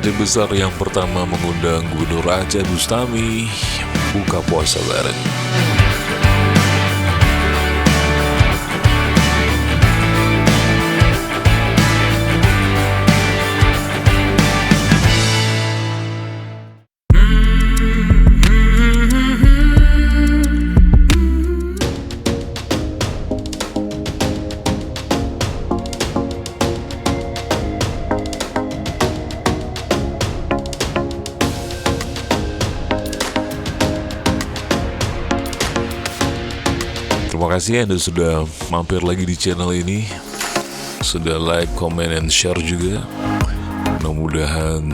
Aceh Besar yang pertama mengundang Gubernur Aceh Bustami buka puasa bareng. Terima kasih Anda sudah mampir lagi di channel ini, sudah like, comment, and share juga. Mudah-mudahan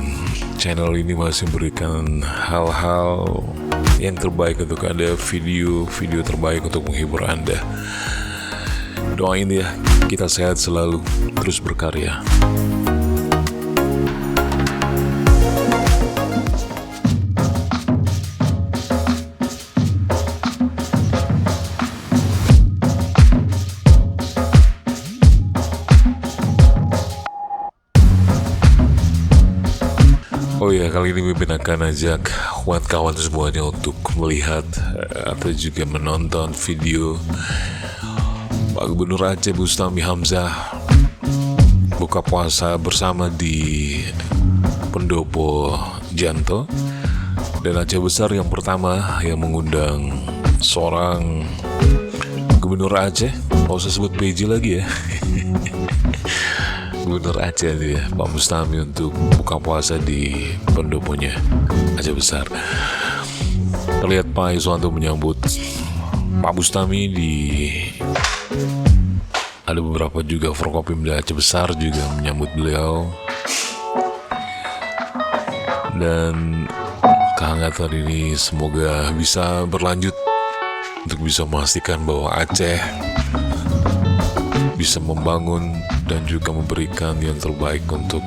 channel ini masih memberikan hal-hal yang terbaik untuk Anda, video-video terbaik untuk menghibur Anda. Doain ya, kita sehat selalu, terus berkarya. Oh ya, kali ini Mimin akan ajak kawan-kawan semuanya untuk melihat atau juga menonton video Pak Gubernur Aceh Bustami Hamzah buka puasa bersama di Pendopo Janto, dan Aceh Besar yang pertama yang mengundang seorang Gubernur Aceh. Nggak usah sebut PJ lagi ya. Gubernur Aceh ya, Pak Bustami untuk buka puasa di pendoponya Aceh Besar. Terlihat Pak Iswanto menyambut Pak Bustami ada beberapa juga Forkopimda Aceh Besar juga menyambut beliau, dan kehangatan ini semoga bisa berlanjut untuk bisa memastikan bahwa Aceh bisa membangun dan juga memberikan yang terbaik untuk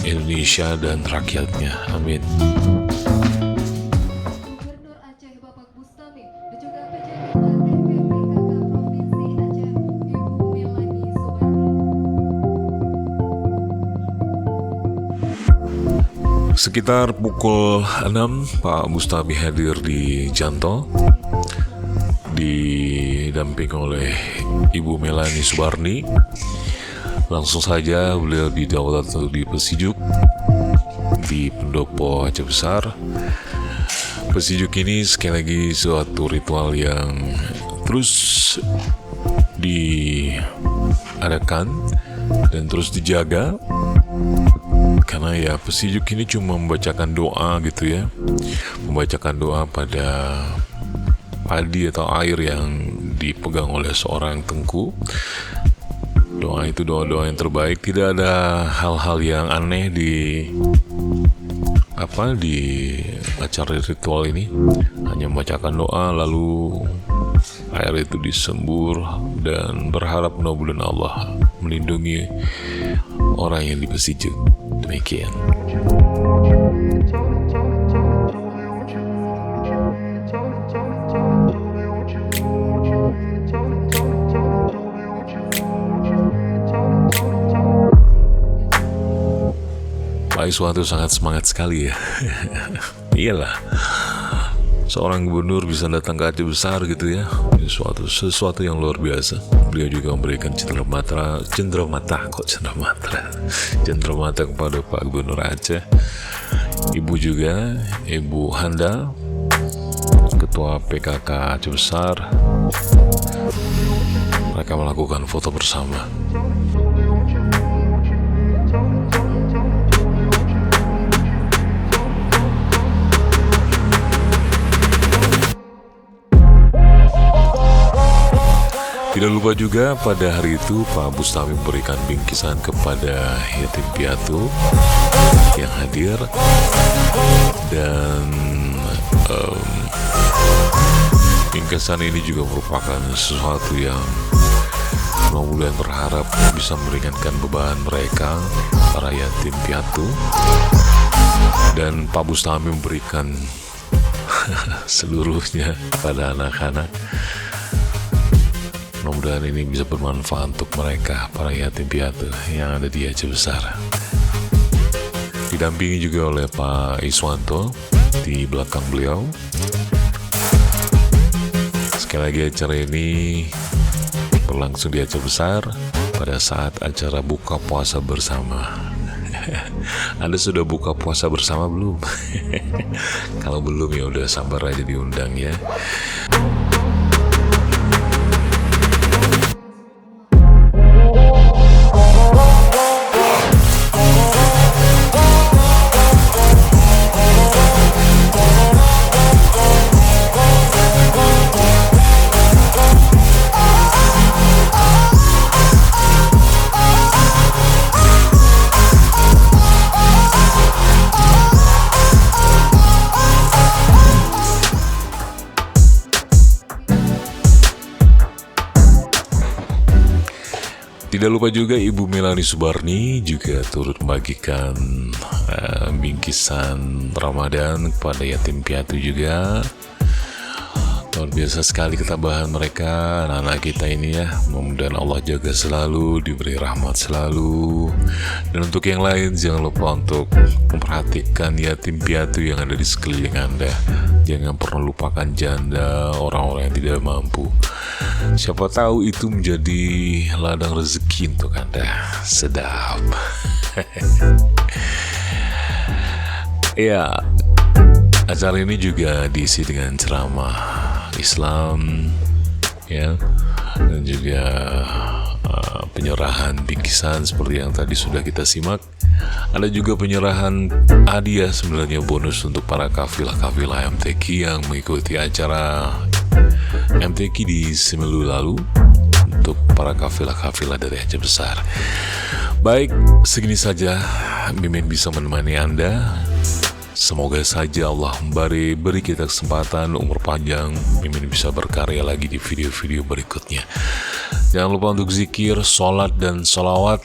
Indonesia dan rakyatnya. Amin. Gubernur Aceh Bapak Bustami dan juga PJ Ketua TPPKK Provinsi Aceh Ibu Melani Subarni. Sekitar pukul 6 Pak Bustami hadir di Janto, didampingi oleh Ibu Melani Subarni. Langsung saja beliau didaulat di Pesijuk di Pendopo Aceh Besar. Pesijuk ini sekali lagi suatu ritual yang terus diadakan dan terus dijaga, karena ya Pesijuk ini cuma membacakan doa gitu ya, membacakan doa pada padi atau air yang dipegang oleh seorang tengku. Doa itu doa-doa yang terbaik, tidak ada hal-hal yang aneh di acara ritual ini. Hanya membacakan doa lalu air itu disembur dan berharap mudah-mudahan Allah melindungi orang yang dipesijuk. Demikian. Pak Iswanto sangat semangat sekali ya. Iyalah, seorang gubernur bisa datang ke Aceh Besar gitu ya, sesuatu yang luar biasa. Beliau juga memberikan cenderamata kepada Pak Gubernur Aceh. Ibu juga, Ibu Handa, Ketua PKK Aceh Besar. Mereka melakukan foto bersama. Tidak lupa juga pada hari itu Pak Bustami memberikan bingkisan kepada yatim piatu yang hadir, dan bingkisan ini juga merupakan sesuatu yang mudah-mudahan berharap bisa meringankan beban mereka, para yatim piatu. Dan Pak Bustami memberikan seluruhnya pada anak-anak. Mudah-mudahan ini bisa bermanfaat untuk mereka, para yatim piatu yang ada di Aceh Besar. didampingi juga oleh Pak Iswanto di belakang beliau. Sekali lagi acara ini berlangsung di Aceh Besar pada saat acara buka puasa bersama. Anda sudah buka puasa bersama belum? Kalau belum ya udah sabar aja diundang ya. Tidak lupa juga Ibu Melani Subarni juga turut membagikan bingkisan Ramadan kepada yatim piatu juga. Luar biasa sekali ketabahan mereka, anak-anak kita ini ya. Mudah-mudahan Allah jaga selalu, diberi rahmat selalu. Dan untuk yang lain jangan lupa untuk memperhatikan yatim piatu yang ada di sekeliling Anda. Jangan pernah lupakan janda, orang-orang yang tidak mampu. Siapa tahu itu menjadi ladang rezeki untuk Anda. Sedap. Ya, acara ini juga diisi dengan ceramah Islam, ya, dan juga penyerahan bingkisan seperti yang tadi sudah kita simak. Ada juga penyerahan hadiah sebenarnya bonus untuk para kafilah-kafilah MTQ yang mengikuti acara MTQ di seminggu lalu untuk para kafilah-kafilah dari Aceh Besar. Baik, segini saja Mimin bisa menemani Anda. Semoga saja Allah beri kita kesempatan umur panjang, Mimin bisa berkarya lagi di video-video berikutnya. Jangan lupa untuk zikir, sholat, dan sholawat.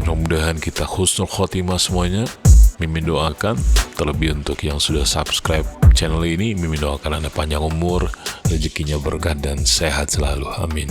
Mudah-mudahan kita husnul khotimah semuanya. Mimin doakan, terlebih untuk yang sudah subscribe channel ini, Mimin doakan Anda panjang umur, rezekinya berkah dan sehat selalu. Amin.